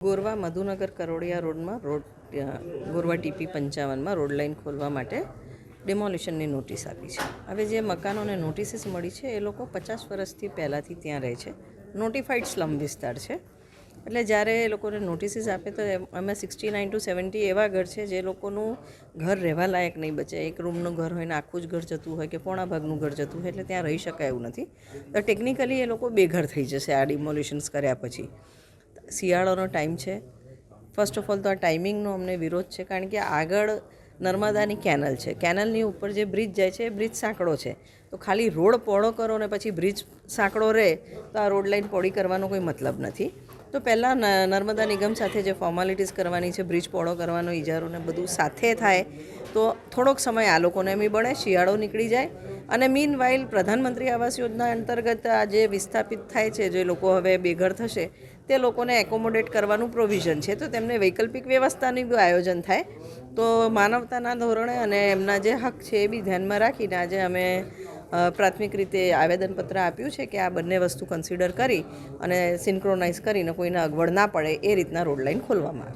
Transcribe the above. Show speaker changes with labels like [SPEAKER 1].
[SPEAKER 1] ગોરવા મધુનગર કરોડિયા રોડમાં ગોરવા ટીપી 55માં road line ખોલવા માટે ડિમોલિશનની નોટિસ આપી છે. હવે જે મકાનોને નોટિસીસ મળી છે એ લોકો 50 વર્ષથી પહેલાંથી ત્યાં રહે છે. નોટિફાઈડ સ્લમ વિસ્તાર છે. એટલે જ્યારે એ લોકોને નોટિસીસ આપે તો અમે 69 to 70 એવા ઘર છે જે લોકોનું ઘર રહેવા લાયક નહીં બચે. એક રૂમનું ઘર હોય ને આખું જ ઘર જતું હોય કે પોણા ભાગનું ઘર જતું હોય એટલે ત્યાં રહી શકાય એવું નથી. તો ટેકનિકલી એ લોકો બેઘર થઈ જશે આ ડિમોલિશન્સ કર્યા પછી. શિયાળાનો ટાઈમ છે. ફર્સ્ટ ઓફ ઓલ તો આ ટાઈમિંગનો અમને વિરોધ છે, કારણ કે આગળ નર્મદાની કેનલ છે. કેનલની ઉપર જે બ્રિજ જાય છે એ બ્રિજ સાંકડો છે. તો ખાલી રોડ પહોળો કરો ને પછી બ્રિજ સાંકડો રહે તો આ રોડ લાઇન પહોળી કરવાનો કોઈ મતલબ નથી. તો પહેલાં નર્મદા નિગમ સાથે જે ફોર્માલિટીઝ કરવાની છે, બ્રિજ પહોળો કરવાનો ઇજારો ને બધું સાથે થાય તો થોડોક સમય આ લોકોને બી બળે, શિયાળો નીકળી જાય. અને મીન વાઇલ પ્રધાનમંત્રી આવાસ યોજના અંતર્ગત આ જે વિસ્થાપિત થાય છે, જે લોકો હવે બેઘર થશે તે લોકોને એકોમોડેટ કરવાનું પ્રોવિઝન છે. તો તેમને વૈકલ્પિક વ્યવસ્થાનું બી આયોજન થાય. તો માનવતાના ધોરણે અને એમના જે હક છે એ બી ધ્યાનમાં રાખીને આજે અમે પ્રાથમિક રીતે આવેદનપત્ર આપ્યું છે કે આ બંને વસ્તુ કન્સિડર કરી અને સિન્ક્રોનાઇઝ કરીને કોઈને અગવડ ના પડે એ રીતના રોડ લાઇન ખોલવામાં આવે.